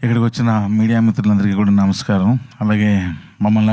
ఇక్కడికి వచ్చిన మీడియా మిత్రులందరికీ కూడా నమస్కారం. అలాగే మమ్మల్ని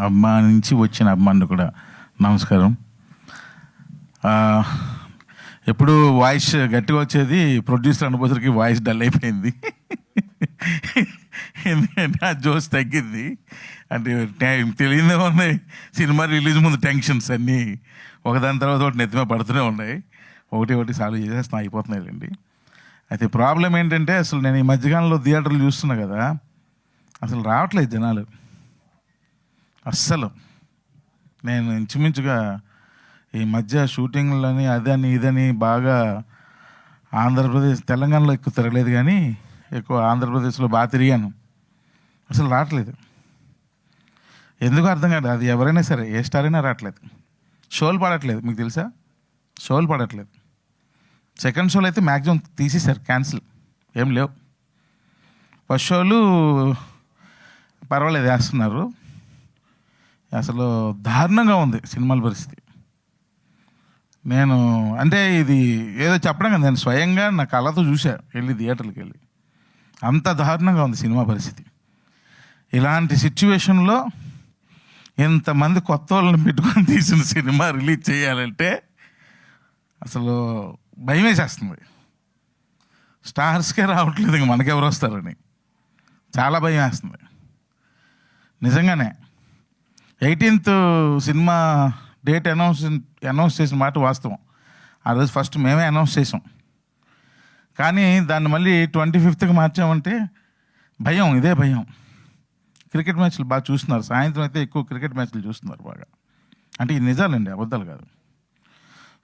అభిమానించి వచ్చిన అభిమానులు కూడా నమస్కారం. ఎప్పుడు వాయిస్ గట్టిగా వచ్చేది, ప్రొడ్యూసర్ అనుభూతికి వాయిస్ డల్ అయిపోయింది. ఎందుకంటే ఆ జోస్ తగ్గింది. అంటే తెలియదే ఉన్నాయి, సినిమా రిలీజ్ ముందు టెన్షన్స్ అన్నీ ఒకదాని తర్వాత ఒకటి నెత్తిమే పడుతూనే ఉన్నాయి. ఒకటి సాల్వ్ చేసేస్తున్నా, అయిపోతున్నాయండి. అయితే ప్రాబ్లం ఏంటంటే, అసలు నేను ఈ మధ్యకాలంలో థియేటర్లు చూస్తున్నా కదా, అసలు రావట్లేదు జనాలు అస్సలు. నేను ఇంచుమించుగా ఈ మధ్య షూటింగ్లని అదని ఇదని బాగా ఆంధ్రప్రదేశ్, తెలంగాణలో ఎక్కువ తిరగలేదు, కానీ ఎక్కువ ఆంధ్రప్రదేశ్లో బాగా తిరిగాను. అసలు రావట్లేదు, ఎందుకు అర్థం కాదు. అది ఎవరైనా సరే, ఏ స్టార్ అయినా రావట్లేదు. షోలు పడట్లేదు, మీకు తెలుసా? షోలు పడట్లేదు. సెకండ్ షోలు అయితే మ్యాక్సిమం తీసేశారు, క్యాన్సిల్, ఏం లేవు. ఫస్ట్ షోలు పర్వాలేదు వేస్తున్నారు. అసలు దారుణంగా ఉంది సినిమాల పరిస్థితి. నేను అంటే ఇది ఏదో చెప్పడం కదా, నేను స్వయంగా నా కళ్ళతో చూసా, వెళ్ళి థియేటర్కి వెళ్ళి. అంత దారుణంగా ఉంది సినిమా పరిస్థితి. ఇలాంటి సిచ్యువేషన్లో ఇంతమంది కొత్త వాళ్ళని పెట్టుకొని తీసిన సినిమా రిలీజ్ చేయాలంటే అసలు భయం వేసేస్తుంది. స్టార్స్కే రావట్లేదు, ఇంక మనకెవరు వస్తారని చాలా భయం వేస్తుంది నిజంగానే. 18th సినిమా డేట్ అనౌన్స్ చేసిన మాట వాస్తవం. ఆ రోజు ఫస్ట్ మేమే అనౌన్స్ చేసాం, కానీ దాన్ని మళ్ళీ 25th మార్చామంటే భయం, ఇదే భయం. క్రికెట్ మ్యాచ్లు బాగా చూస్తున్నారు, సాయంత్రం అయితే ఎక్కువ క్రికెట్ మ్యాచ్లు చూస్తున్నారు బాగా. అంటే ఇది నిజాలండి, అబద్ధాలు కాదు.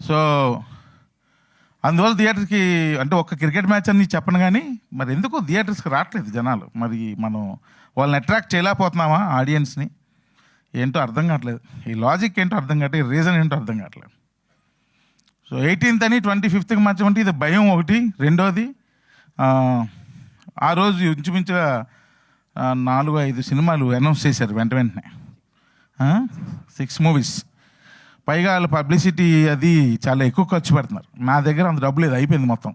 సో అందువల్ల థియేటర్కి, అంటే ఒక్క క్రికెట్ మ్యాచ్ అని చెప్పను, కానీ మరి ఎందుకు థియేటర్స్కి రావట్లేదు జనాలు? మరి మనం వాళ్ళని అట్రాక్ట్ చేయలేకపోతున్నామా ఆడియన్స్ని? ఏంటో అర్థం కావట్లేదు. ఈ లాజిక్ ఏంటో అర్థం కావట్లేదు, రీజన్ ఏంటో అర్థం కావట్లేదు. సో 18th అని 25th మార్చమంటే ఇది భయం ఒకటి. రెండోది, ఆ రోజు ఇంచుమించుగా 4-5 సినిమాలు అనౌన్స్ చేశారు వెంటనే, 6 మూవీస్. పైగా వాళ్ళ పబ్లిసిటీ అది చాలా ఎక్కువ ఖర్చు పెడుతున్నారు. నా దగ్గర అంత డబ్బు లేదు, అయిపోయింది మొత్తం.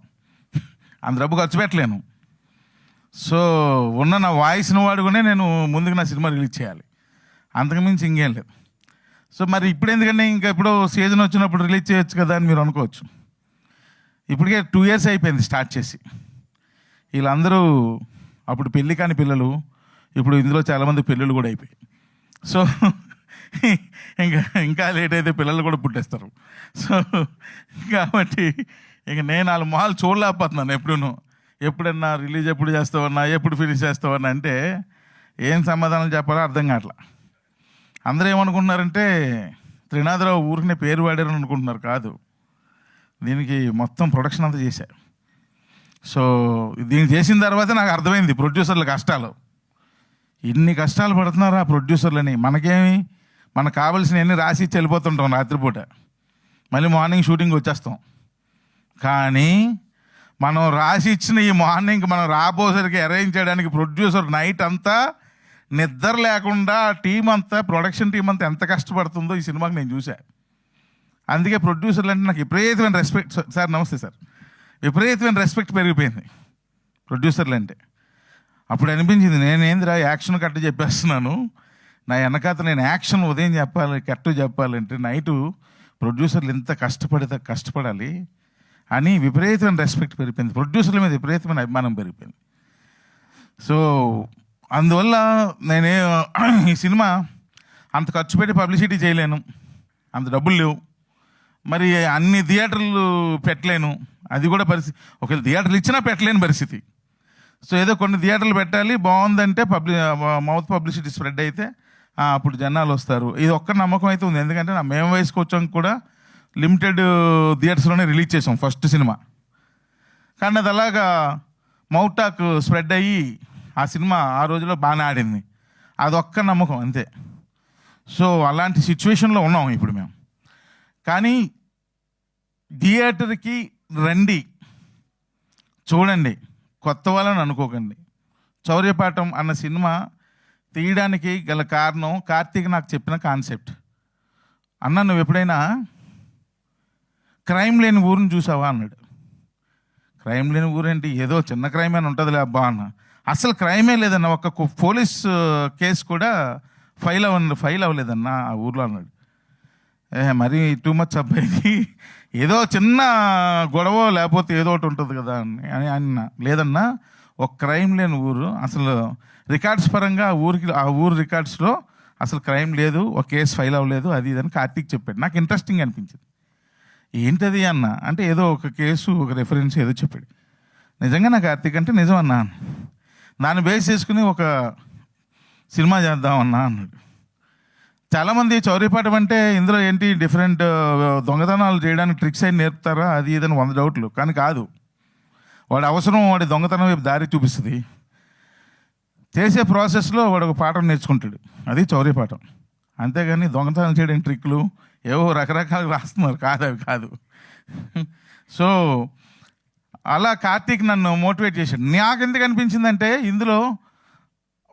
అంత డబ్బు ఖర్చు పెట్టలేను. సో ఉన్న నా వాయిస్ని వాడుకునే నేను ముందుకు నా సినిమా రిలీజ్ చేయాలి, అంతకుమించి ఇంకేం లేదు. సో మరి ఇప్పుడు ఎందుకంటే, ఇంకా ఎప్పుడో సీజన్ వచ్చినప్పుడు రిలీజ్ చేయొచ్చు కదా అని మీరు అనుకోవచ్చు. ఇప్పటికే 2 years అయిపోయింది స్టార్ట్ చేసి. వీళ్ళందరూ అప్పుడు పెళ్ళి కాని పిల్లలు, ఇప్పుడు ఇందులో చాలామంది పెళ్ళిళ్ళు కూడా అయిపోయాయి. సో ఇంకా లేట్ అయితే పిల్లలు కూడా పుట్టేస్తారు. సో కాబట్టి ఇంక నేను వాళ్ళ మొహాలు చూడలేకపోతున్నాను. ఎప్పుడన్నా రిలీజ్ ఎప్పుడు చేస్తావన్నా, ఎప్పుడు ఫినిష్ చేస్తావన్నా అంటే ఏం సమాధానం చెప్పాలో అర్థం కావట్లా. అందరూ ఏమనుకుంటున్నారంటే, త్రినాథరావు ఊరికనే పేరు వాడారని అనుకుంటున్నారు. కాదు, దీనికి మొత్తం ప్రొడక్షన్ అంతా చేశారు. సో దీనికి చేసిన తర్వాత నాకు అర్థమైంది ప్రొడ్యూసర్ల కష్టాలు. ఇన్ని కష్టాలు పడుతున్నారు ఆ ప్రొడ్యూసర్లని. మనకు కావాల్సినవన్నీ రాసి ఇచ్చి వెళ్ళిపోతుంటాం రాత్రిపూట, మళ్ళీ మార్నింగ్ షూటింగ్ వచ్చేస్తాం. కానీ మనం రాసి ఇచ్చిన ఈ మార్నింగ్ మనం రాబోసరికి అరేంజ్ చేయడానికి ప్రొడ్యూసర్ నైట్ అంతా నిద్ర లేకుండా టీం అంతా, ప్రొడక్షన్ టీం అంతా ఎంత కష్టపడుతుందో ఈ సినిమాకి నేను చూసా. అందుకే ప్రొడ్యూసర్లు అంటే నాకు విపరీతమైన రెస్పెక్ట్. సార్ నమస్తే సార్. విపరీతమైన రెస్పెక్ట్ పెరిగిపోయింది ప్రొడ్యూసర్లు అంటే. అప్పుడు అనిపించింది, నేనేందిరా యాక్షన్ కట్ట చెప్పేస్తున్నాను, నా వెనకాత నేను యాక్షన్ ఉదయం చెప్పాలి, కట్టు చెప్పాలంటే నైటు ప్రొడ్యూసర్లు ఎంత కష్టపడాలి అని విపరీతమైన రెస్పెక్ట్ పెరిగిపోయింది. ప్రొడ్యూసర్ల మీద విపరీతమైన అభిమానం పెరిగిపోయింది. సో అందువల్ల నేనే ఈ సినిమా అంత ఖర్చు పెట్టి పబ్లిసిటీ చేయలేను, అంత డబ్బులు లేవు, మరి అన్ని థియేటర్లు పెట్టలేను, అది కూడా పరిస్థితి. ఒకవేళ థియేటర్లు ఇచ్చినా పెట్టలేని పరిస్థితి. సో ఏదో కొన్ని థియేటర్లు పెట్టాలి, బాగుందంటే మౌత్ పబ్లిసిటీ స్ప్రెడ్ అయితే అప్పుడు జనాలు వస్తారు. ఇది ఒక్క నమ్మకం అయితే ఉంది. ఎందుకంటే మేము వయసుకు వచ్చాం కూడా లిమిటెడ్ థియేటర్స్లోనే రిలీజ్ చేసాం ఫస్ట్ సినిమా. కానీ అది అలాగా మౌత్ టాక్ స్ప్రెడ్ అయ్యి ఆ సినిమా ఆ రోజులో బాగానే ఆడింది. అదొక్క నమ్మకం అంతే. సో అలాంటి సిచ్యువేషన్లో ఉన్నాం ఇప్పుడు మేము. కానీ థియేటర్కి రండి, చూడండి, కొత్త వాళ్ళని అనుకోకండి. చౌర్యపాఠం అన్న సినిమా తీయడానికి గల కారణం కార్తీక్ నాకు చెప్పిన కాన్సెప్ట్. అన్న, నువ్వు ఎప్పుడైనా క్రైమ్ లేని ఊరిని చూసావా అన్నాడు. క్రైమ్ లేని ఊరేంటి, ఏదో చిన్న క్రైమ్ అని ఉంటుందిలే అబ్బా అన్న. అసలు క్రైమే లేదన్న, ఒక పోలీస్ కేసు కూడా ఫైల్ అవ్వలేదన్న ఆ ఊర్లో అన్నాడు. మరీ టూ మచ్ అబ్బాయికి, ఏదో చిన్న గొడవ లేకపోతే ఏదో ఒకటి ఉంటుంది కదా అని అన్న. లేదన్నా, ఒక క్రైమ్ లేని ఊరు, అసలు రికార్డ్స్ పరంగా ఆ ఊరు రికార్డ్స్లో అసలు క్రైమ్ లేదు, ఒక కేసు ఫైల్ అవ్వలేదు, అది ఇదని కార్తీక్ చెప్పాడు. నాకు ఇంట్రెస్టింగ్ అనిపించింది. ఏంటది అన్న అంటే ఏదో ఒక కేసు, ఒక రెఫరెన్స్ ఏదో చెప్పాడు. నిజంగా నాకు కార్తీక్ అంటే నిజం అన్నా, దాన్ని బేస్ చేసుకుని ఒక సినిమా చేద్దామన్నా అన్నాడు. చాలామంది చౌరీపాఠం అంటే ఇందులో ఏంటి డిఫరెంట్ దొంగతనాలు చేయడానికి ట్రిక్స్ అయిన నేర్పుతారా, అది ఇదని 100 డౌట్లు. కానీ కాదు, వాడి అవసరం వాడి దొంగతనం వైపు దారి చూపిస్తుంది. చేసే ప్రాసెస్లో వాడు ఒక పాఠం నేర్చుకుంటాడు, అది చౌరీపాఠం. అంతేగాని దొంగతనం చేయడానికి ట్రిక్లు ఏవో రకరకాలు రాస్తున్నారు, కాదు అవి కాదు. సో అలా కార్తీక్ నన్ను మోటివేట్ చేశాడు. నాకు ఎందుకు అనిపించిందంటే, ఇందులో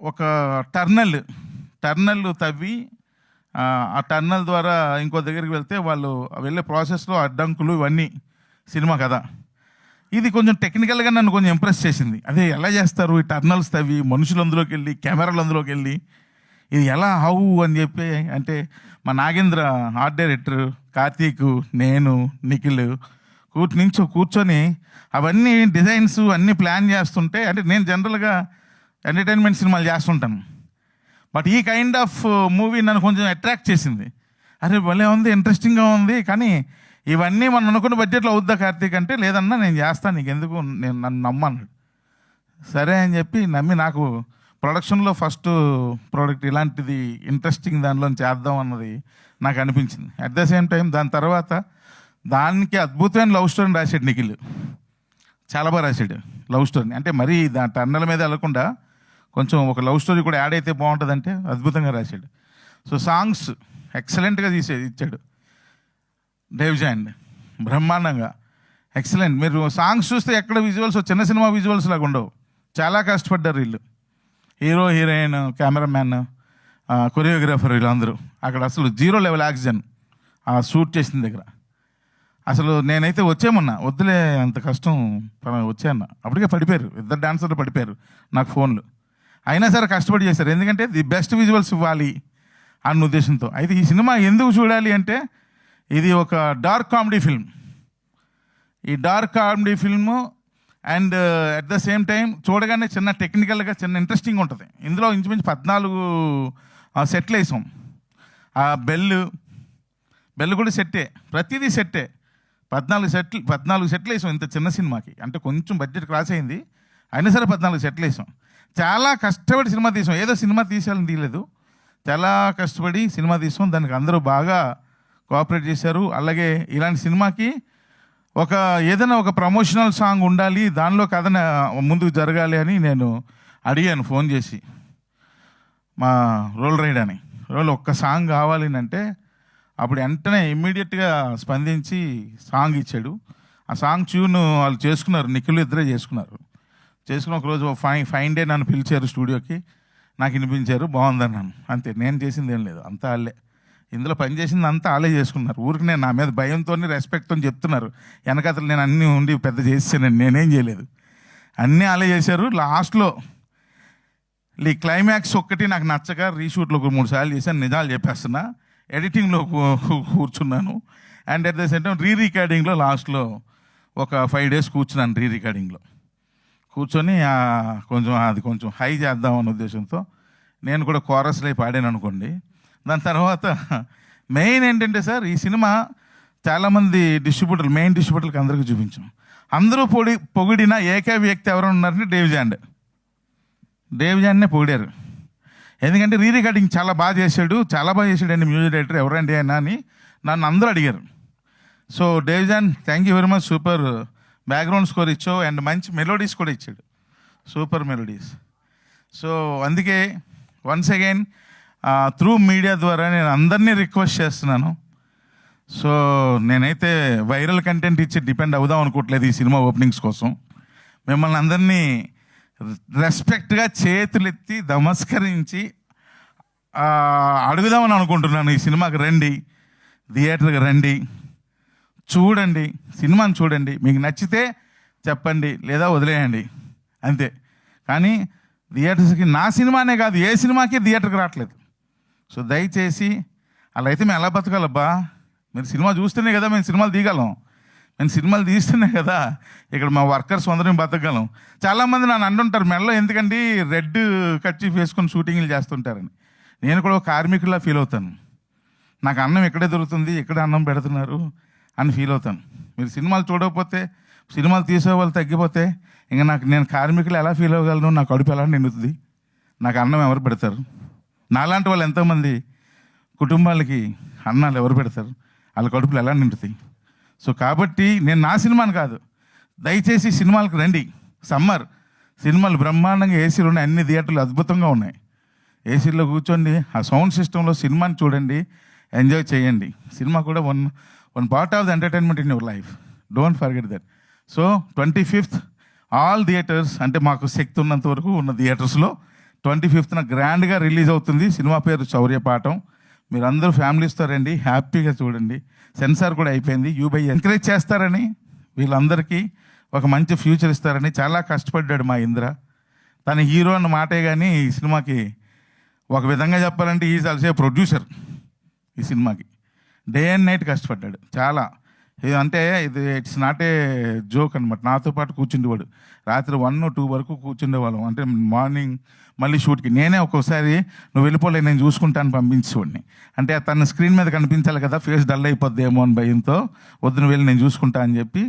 ఒక టర్నల్ తవ్వి ఆ టర్నల్ ద్వారా ఇంకో దగ్గరికి వెళ్తే వాళ్ళు వెళ్ళే ప్రాసెస్లో అడ్డంకులు ఇవన్నీ సినిమా కదా. ఇది కొంచెం టెక్నికల్గా నన్ను కొంచెం ఇంప్రెస్ చేసింది. అదే ఎలా చేస్తారు ఈ టర్నల్స్ తవ్వి, మనుషులు అందులోకి వెళ్ళి, కెమెరాలు అందులోకి వెళ్ళి, ఇది ఎలా హౌ అని చెప్పి అంటే మా నాగేంద్ర ఆర్ట్ డైరెక్టర్, కార్తీక్, నేను, నిఖిల్ కూర్చొని అవన్నీ డిజైన్స్ అన్నీ ప్లాన్ చేస్తుంటే, అంటే నేను జనరల్గా ఎంటర్టైన్మెంట్ సినిమాలు చేస్తుంటాను, బట్ ఈ కైండ్ ఆఫ్ మూవీ నన్ను కొంచెం అట్రాక్ట్ చేసింది. అరే భలే ఉంది, ఇంట్రెస్టింగ్గా ఉంది, కానీ ఇవన్నీ మనం అనుకున్న బడ్జెట్లో అవుద్దా కార్తీక్ అంటే, లేదన్నా నేను చేస్తాను, నీకు ఎందుకు, నన్ను నమ్మన్నాడు. సరే అని చెప్పి నమ్మి, నాకు ప్రొడక్షన్లో ఫస్ట్ ప్రోడక్ట్ ఇలాంటిది ఇంట్రెస్టింగ్ దానిలో చేద్దాం అన్నది నాకు అనిపించింది. అట్ ద సేమ్ టైం దాని తర్వాత దానికి అద్భుతమైన లవ్ స్టోరీని రాశాడు నిఖిల్. చాలా బాగా రాశాడు లవ్ స్టోరీని. అంటే మరీ దాని టర్నల మీద వెళ్ళకుండా కొంచెం ఒక లవ్ స్టోరీ కూడా యాడ్ అయితే బాగుంటుందంటే అద్భుతంగా రాశాడు. సో సాంగ్స్ ఎక్సలెంట్గా ఇచ్చాడు డేవ్జాన్, బ్రహ్మాండంగా ఎక్సలెంట్. మీరు సాంగ్స్ చూస్తే ఎక్కడ విజువల్స్ చిన్న సినిమా విజువల్స్ లాగా ఉండవు, చాలా కష్టపడ్డారు వీళ్ళు. హీరో, హీరోయిన్, కెమెరామ్యాన్, కొరియోగ్రాఫర్, వీళ్ళందరూ అక్కడ అసలు 0 లెవెల్ ఆక్సిజన్ ఆ షూట్ చేసిన దగ్గర. అసలు నేనైతే వచ్చేమన్నా, వద్దులే అంత కష్టం వచ్చాయన్న, అప్పటికే పడిపోయారు, ఇద్దరు డాన్సర్లు పడిపోయారు నాకు ఫోన్లు. అయినా సరే కష్టపడి చేశారు, ఎందుకంటే ది బెస్ట్ విజువల్స్ ఇవ్వాలి అన్న ఉద్దేశంతో. అయితే ఈ సినిమా ఎందుకు చూడాలి అంటే, ఇది ఒక డార్క్ కామెడీ ఫిల్మ్. ఈ dark comedy film and at the same time చూడగానే చిన్న టెక్నికల్గా చిన్న ఇంట్రెస్టింగ్ ఉంటుంది. ఇందులో ఇంచుమించు 14 సెట్లు వేసాం. ఆ బెల్ కూడా సెట్టే, ప్రతిదీ సెట్టే. 14 సెట్లు వేసాం ఇంత చిన్న సినిమాకి. అంటే కొంచెం బడ్జెట్ క్రాస్ అయింది, అయినా సరే 14 సెట్లు వేసాం. చాలా కష్టపడి సినిమా తీసాం, ఏదో సినిమా తీసేయాలని తీయలేదు, చాలా కష్టపడి సినిమా తీసాం. దానికి అందరూ బాగా కోఆపరేట్ చేశారు. అలాగే ఇలాంటి సినిమాకి ఏదైనా ఒక ప్రమోషనల్ సాంగ్ ఉండాలి, దానిలో కథ ముందుకు జరగాలి అని నేను అడిగాను ఫోన్ చేసి మా రోల్ రైడ్ అని. ఒక్క సాంగ్ కావాలి అంటే అప్పుడు వెంటనే ఇమ్మీడియట్గా స్పందించి సాంగ్ ఇచ్చాడు. ఆ సాంగ్ ట్యూన్ వాళ్ళు చేసుకున్నారు, నిఖిల్ ఇద్దరే చేసుకున్నారు. చేసుకుని ఒకరోజు ఫైన్ డే నన్ను పిలిచారు స్టూడియోకి, నాకు వినిపించారు, బాగుందన్నాను. అంతే, నేను చేసింది ఏం లేదు, అంతా వాళ్ళే. ఇందులో పనిచేసింది అంతా వాళ్ళే చేసుకున్నారు. ఊరికి నేను నా మీద భయంతో, రెస్పెక్ట్తో చెప్తున్నారు. వెనకతలు నేను అన్నీ ఉండి పెద్ద చేసానండి, నేనేం చేయలేదు, అన్నీ వాళ్ళే చేశారు. లాస్ట్లో ఈ క్లైమాక్స్ ఒక్కటి నాకు నచ్చక రీషూట్లో 3 సార్లు చేశాను, నిజాలు చెప్పేస్తున్నా. ఎడిటింగ్లో కూర్చున్నాను, and at the same time రికార్డింగ్లో లాస్ట్లో ఒక 5 days కూర్చున్నాను. రికార్డింగ్లో కూర్చొని కొంచెం హై చేద్దామన్న ఉద్దేశంతో నేను కూడా కోరస్లో పాడాను అనుకోండి. దాని తర్వాత మెయిన్ ఏంటంటే సార్, ఈ సినిమా చాలామంది మెయిన్ డిస్ట్రిబ్యూటర్లకు అందరికీ చూపించాం. అందరూ పొగిడిన ఏకైక వ్యక్తి ఎవరు ఉన్నారంటే డేవ్జాన్నే పొగిడారు. ఎందుకంటే రికార్డింగ్ చాలా బాగా చేశాడు అండి మ్యూజిక్ డైరెక్టర్, ఎవరండి అయినా అని నన్ను అందరూ అడిగారు. సో డేవ్జాన్, thank you very much, super background score ఇచ్చావు అండ్ మంచి మెలోడీస్ కూడా ఇచ్చాడు, సూపర్ మెలోడీస్. సో అందుకే వన్స్ అగైన్ త్రూ మీడియా ద్వారా నేను అందరినీ రిక్వెస్ట్ చేస్తున్నాను. సో నేనైతే వైరల్ కంటెంట్ ఇచ్చి డిపెండ్ అవుదాం అనుకోవట్లేదు ఈ సినిమా ఓపెనింగ్స్ కోసం. మిమ్మల్ని అందరినీ రెస్పెక్ట్గా చేతులెత్తి నమస్కరించి అడుగుదామని అనుకుంటున్నాను. ఈ సినిమాకి రండి, థియేటర్కి రండి, చూడండి, సినిమాని చూడండి, మీకు నచ్చితే చెప్పండి, లేదా వదిలేయండి, అంతే. కానీ థియేటర్స్కి నా సినిమానే కాదు ఏ సినిమాకి థియేటర్కి రావట్లేదు. సో దయచేసి అలా అయితే మేము ఎలా బతకాలబ్బా? మీరు సినిమా చూస్తేనే కదా మేము సినిమాలు తీయగలం. మేము సినిమాలు తీస్తేనే కదా ఇక్కడ మా వర్కర్స్ అందరం బతకగలం. చాలామంది నన్ను అంటుంటారు, మెడలో ఎందుకండి రెడ్ కర్చీఫ్ వేసుకొని షూటింగ్లు చేస్తుంటారని. నేను కూడా ఒక కార్మికుల్లా ఫీల్ అవుతాను. నాకు అన్నం ఇక్కడే దొరుకుతుంది, ఇక్కడే అన్నం పెడుతున్నారు అని ఫీల్ అవుతాను. మీరు సినిమాలు చూడకపోతే, సినిమాలు తీసే వాళ్ళు తగ్గిపోతే ఇంకా నేను కార్మికులు ఎలా ఫీల్ అవ్వగలను? నా కడుపు ఎలా నిండుతుంది? నాకు అన్నం ఎవరు పెడతారు? నాలాంటి వాళ్ళు ఎంతోమంది కుటుంబాలకి అన్నాలు ఎవరు పెడతారు? వాళ్ళ కడుపులు ఎలా నిండుతాయి? సో కాబట్టి నేను నా సినిమాని కాదు, దయచేసి సినిమాలకు రండి. సమ్మర్ సినిమాలు బ్రహ్మాండంగా ఏసీలు ఉన్నాయి, అన్ని థియేటర్లు అద్భుతంగా ఉన్నాయి. ఏసీలో కూర్చోండి, ఆ సౌండ్ సిస్టంలో సినిమాని చూడండి, ఎంజాయ్ చేయండి. సినిమా కూడా one part of the entertainment in your life. Don't forget that. So 25th all theatres, అంటే మాకు శక్తి ఉన్నంత వరకు ఉన్న థియేటర్స్లో 25th గ్రాండ్గా రిలీజ్ అవుతుంది. సినిమా పేరు శౌర్యపాఠం. మీరు అందరూ ఫ్యామిలీస్తో రండి, హ్యాపీగా చూడండి. సెన్సార్ కూడా అయిపోయింది. యూబై ఎంకరేజ్ చేస్తారని, వీళ్ళందరికీ ఒక మంచి ఫ్యూచర్ ఇస్తారని చాలా కష్టపడ్డాడు మా ఇంద్ర. తన హీరో అన్న మాటే కానీ ఈ సినిమాకి ఒక విధంగా చెప్పాలంటే ఈజ్ ఆల్సో ప్రొడ్యూసర్. ఈ సినిమాకి డే అండ్ నైట్ కష్టపడ్డాడు చాలా. అంటే ఇది ఇట్స్ నాట్ ఏ జోక్ అనమాట. నాతో పాటు కూర్చుండేవాడు, రాత్రి 1 or 2 వరకు కూర్చుండేవాళ్ళం. అంటే మార్నింగ్ మళ్ళీ షూట్కి నేనే ఒక్కోసారి నువ్వు వెళ్ళిపోలే నేను చూసుకుంటాను పంపించేవాడిని. అంటే తన స్క్రీన్ మీద కనిపించాలి కదా, ఫేస్ డల్ అయిపోద్దేమో అని భయంతో వద్దున వెళ్ళి నేను చూసుకుంటా అని చెప్పి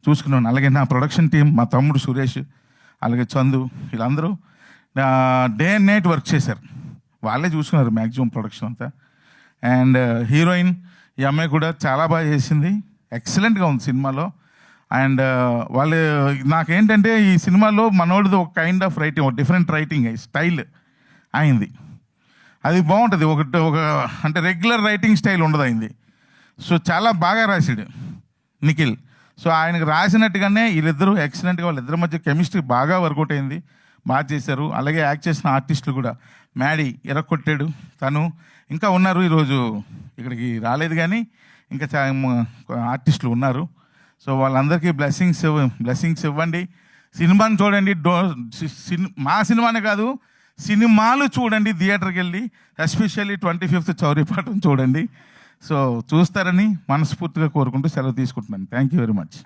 చూసుకున్నాను. అలాగే నా ప్రొడక్షన్ టీం, మా తమ్ముడు సురేష్, అలాగే చందు, వీళ్ళందరూ డే అండ్ నైట్ వర్క్ చేశారు. వాళ్ళే చూసుకున్నారు మ్యాక్సిమం ప్రొడక్షన్ అంతా. అండ్ హీరోయిన్ ఈ అమ్మాయి కూడా చాలా బాగా చేసింది, ఎక్సలెంట్గా ఉంది సినిమాలో. అండ్ వాళ్ళు నాకేంటంటే ఈ సినిమాలో మనోడిది ఒక కైండ్ ఆఫ్ రైటింగ్, ఒక డిఫరెంట్ రైటింగ్ స్టైల్ అయింది. అది బాగుంటుంది. ఒక అంటే రెగ్యులర్ రైటింగ్ స్టైల్ ఉండదు అయింది. సో చాలా బాగా రాశాడు నిఖిల్. సో ఆయనకు రాసినట్టుగానే వీళ్ళిద్దరూ ఎక్సలెంట్గా, వాళ్ళిద్దరి మధ్య కెమిస్ట్రీ బాగా వర్కౌట్ అయింది, బాగా చేశారు. అలాగే యాక్ట్ చేసిన ఆర్టిస్టులు కూడా, మ్యాడీ ఎరక్కొట్టాడు, తను ఇంకా ఉన్నారు. ఈరోజు ఇక్కడికి రాలేదు కానీ ఇంకా ఆర్టిస్టులు ఉన్నారు. సో వాళ్ళందరికీ బ్లెస్సింగ్స్ ఇవ్వండి. సినిమాని చూడండి. మా సినిమానే కాదు, సినిమాలు చూడండి థియేటర్కి వెళ్ళి. ఎస్పెషల్లీ 25th శౌర్యపాఠం చూడండి. సో చూస్తారని మనస్ఫూర్తిగా కోరుకుంటూ సెలవు తీసుకుంటున్నాను. Thank you very much.